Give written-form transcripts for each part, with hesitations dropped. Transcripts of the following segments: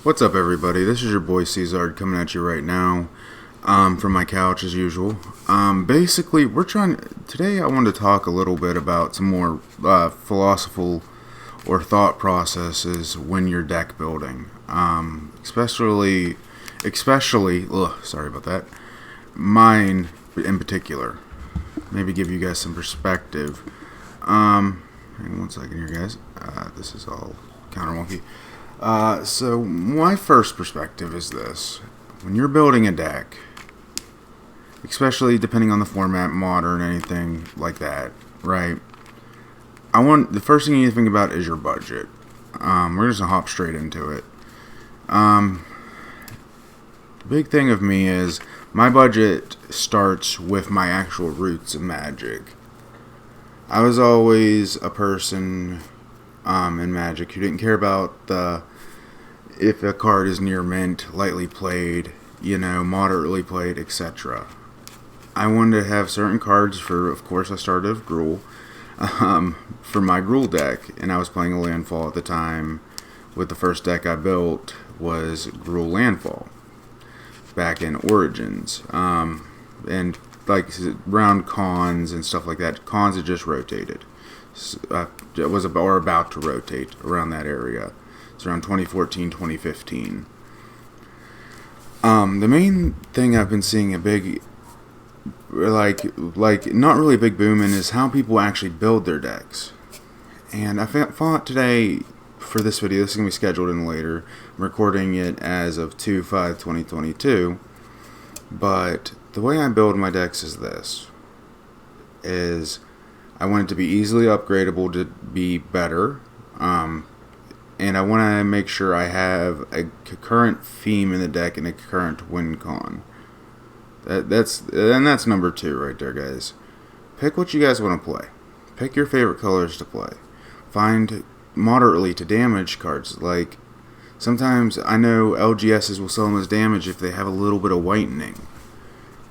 What's up, everybody? This is your boy Czardd coming at you right now from my couch as usual. Basically, today I wanted to talk a little bit about some more philosophical or thought processes when you're deck building. Especially, sorry about that, mine in particular. Maybe give you guys some perspective. Hang on one second here, guys. This is all counter wonky. So my first perspective is this: when you're building a deck, especially depending on the format, modern, anything like that, right? The first thing you need to think about is your budget. We're just gonna hop straight into it. The big thing of me is my budget starts with my actual roots of Magic. I was always a person in Magic who didn't care about if a card is near mint, lightly played, moderately played, etc. I wanted to have certain cards of course I started with Gruul, for my Gruul deck, and I was playing a Landfall at the time. With the first deck I built was Gruul Landfall back in Origins, and like around cons and stuff like that. Cons had just rotated. It was about to rotate around that area. It's around 2014, 2015. The main thing I've been seeing a big, like not really a big boom in is how people actually build their decks. And I thought today for this video, this is going to be scheduled in later. I'm recording it as of 2/5/2022. But the way I build my decks is this. I want it to be easily upgradable to be better. And I want to make sure I have a current theme in the deck and a current win con. That's number 2 right there, guys. Pick what you guys want to play. Pick your favorite colors to play. Find moderately to damage cards. Like, sometimes I know LGSs will sell them as damage if they have a little bit of whitening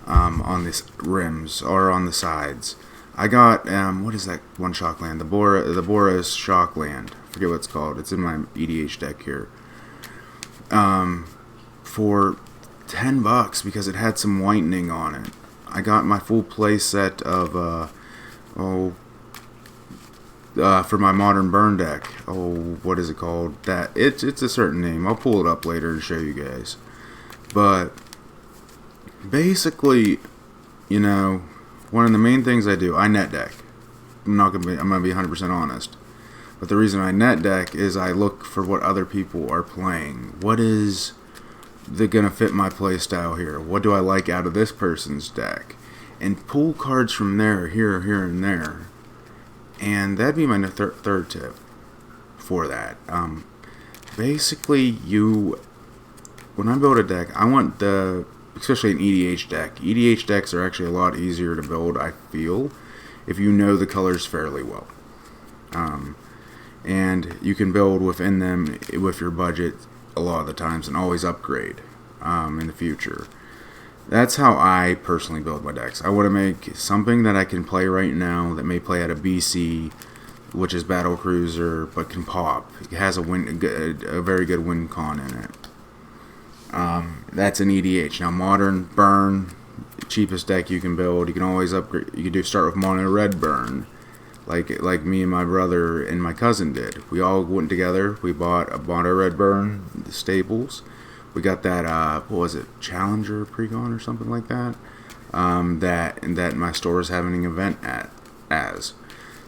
on the rims or on the sides. I got, what is that one shock land? The Boros shock land. I forget what it's called. It's in my EDH deck here. For $10 because it had some whitening on it. I got my full play set of, for my modern burn deck. What is it called? It's a certain name. I'll pull it up later and show you guys. But basically, one of the main things I do, I net deck. I'm gonna be 100% honest. But the reason I net deck is I look for what other people are playing. What is gonna fit my play style here? What do I like out of this person's deck? And pull cards from there, here, and there. And that'd be my third tip for that. Basically, when I build a deck, I want especially an EDH deck. EDH decks are actually a lot easier to build, I feel, if you know the colors fairly well. And you can build within them with your budget a lot of the times and always upgrade in the future. That's how I personally build my decks. I want to make something that I can play right now that may play at a BC, which is Battle Cruiser, but can pop. It has a very good win con in it. That's an EDH. Now, modern burn, cheapest deck you can build. You can always upgrade. You can start with mono red burn, like me and my brother and my cousin did. We all went together. We bought a mono red burn, the staples. We got that, what was it, Challenger Precon or something like that, that my store is having an event as.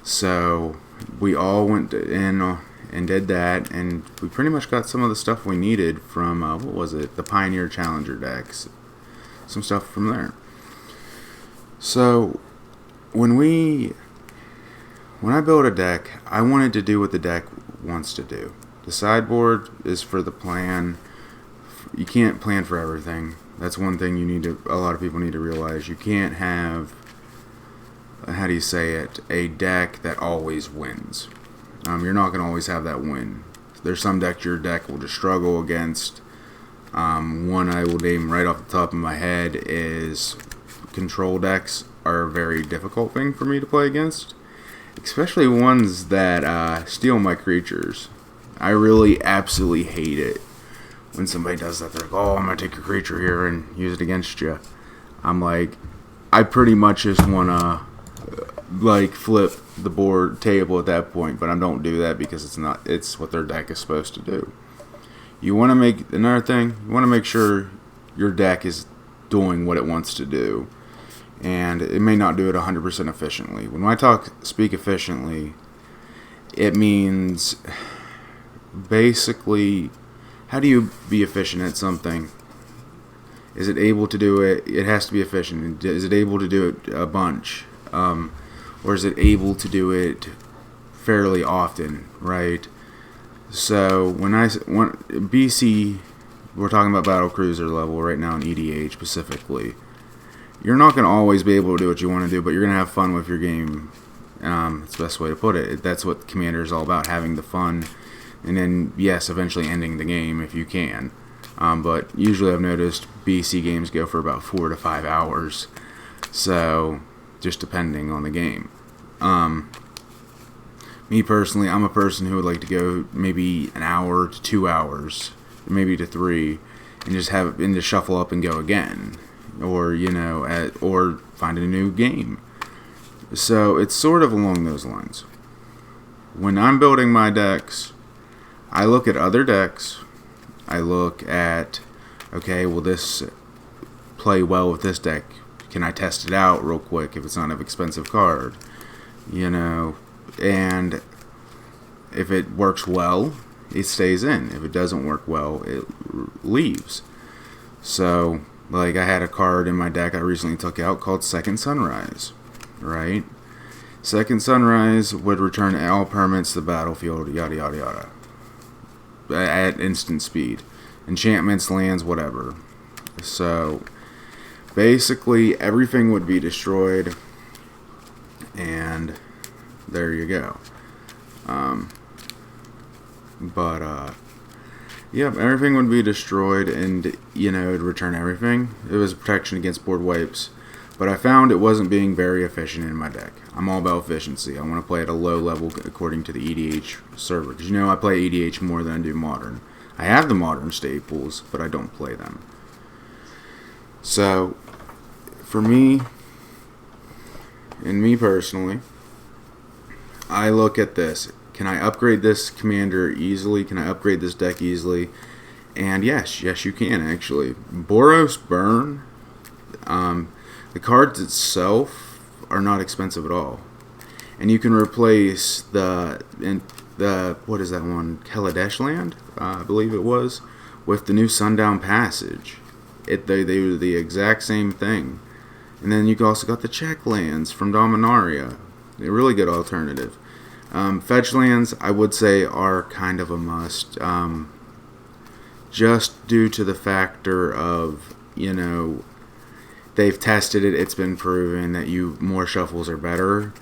So we all went in and did that, and we pretty much got some of the stuff we needed from, the Pioneer Challenger decks. Some stuff from there. So when I build a deck, I wanted to do what the deck wants to do. The sideboard is for the plan. You can't plan for everything. That's one thing a lot of people need to realize. You can't have, a deck that always wins. You're not going to always have that win. There's some decks your deck will just struggle against. One I will name right off the top of my head is control decks are a very difficult thing for me to play against. Especially ones that steal my creatures. I really absolutely hate it when somebody does that, they're like, oh, I'm going to take your creature here and use it against you. I'm like, I pretty much just want to like flip the board table at that point, but I don't do that because it's what their deck is supposed to do. You want to make another thing, you want to make sure your deck is doing what it wants to do, and it may not do it 100% efficiently. When I speak efficiently, it means basically, how do you be efficient at something? Is it able to do it? It has to be efficient. Is it able to do it a bunch? Or is it able to do it fairly often, right? So when BC, we're talking about Battle Cruiser level right now in EDH specifically, you're not going to always be able to do what you want to do, but you're going to have fun with your game. It's the best way to put it. That's what Commander is all about, having the fun, and then, yes, eventually ending the game if you can. But usually I've noticed BC games go for about 4 to 5 hours, so just depending on the game. Me personally, I'm a person who would like to go maybe an hour to 2 hours, maybe to 3, and just shuffle up and go again, or or find a new game. So it's sort of along those lines. When I'm building my decks, I look at other decks. I look at, okay, will this play well with this deck? Can I test it out real quick if it's not an expensive card? And if it works well, it stays in. If it doesn't work well, it leaves. So, like, I had a card in my deck I recently took out called Second Sunrise, right? Second Sunrise would return all permanents to the battlefield, yada yada yada, at instant speed. Enchantments, lands, whatever. So basically everything would be destroyed, and there you go. Yeah, everything would be destroyed, and it would return everything. It was protection against board wipes, but I found it wasn't being very efficient in my deck. I'm all about efficiency. I want to play at a low level according to the EDH server, because I play EDH more than I do Modern. I have the Modern staples, but I don't play them. So for me, and me personally, I look at this. Can I upgrade this commander easily? Can I upgrade this deck easily? And yes you can actually. Boros Burn, the cards itself are not expensive at all, and you can replace the what is that one, Fetchlands, I believe it was, with the new Sundown Passage. They were the exact same thing. And then you also got the Checklands from Dominaria. A really good alternative. Fetchlands, I would say, are kind of a must, just due to the factor of, they've tested it, it's been proven that more shuffles are better.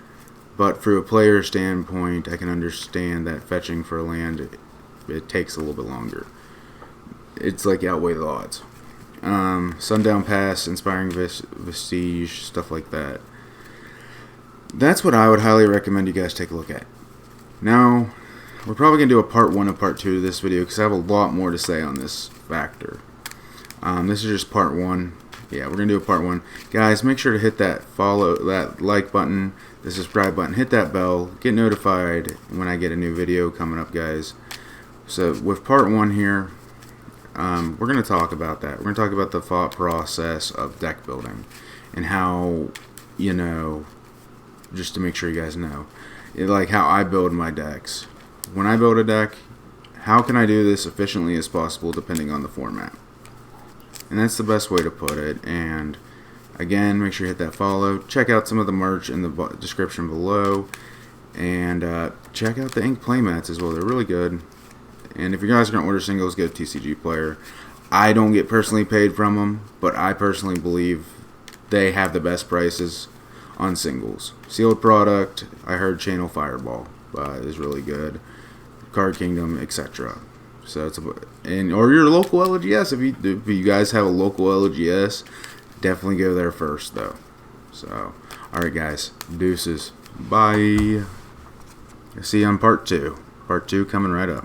But from a player standpoint, I can understand that fetching for a land, it takes a little bit longer. It's like outweigh the odds. Sundown Pass, Inspiring Vestige, stuff like that. That's what I would highly recommend you guys take a look at. Now, we're probably going to do a part 1 and part 2 to this video, because I have a lot more to say on this factor. This is just part 1. Yeah, we're going to do a part 1. Guys, make sure to hit that like button, the subscribe button, hit that bell, get notified when I get a new video coming up, guys. So, with part 1 here, we're going to talk about that. We're going to talk about the thought process of deck building, and how, just to make sure you guys know, like how I build my decks. When I build a deck, how can I do this efficiently as possible depending on the format? And that's the best way to put it. And again, make sure you hit that follow. Check out some of the merch in the description below, and check out the ink playmats as well. They're really good. And if you guys are going to order singles, get a TCG player. I don't get personally paid from them, but I personally believe they have the best prices on singles. Sealed product, I heard Channel Fireball is really good. Card Kingdom, etc. So or your local LGS. If you guys have a local LGS, definitely go there first though. So, alright guys, deuces. Bye. See you on part 2. Part 2 coming right up.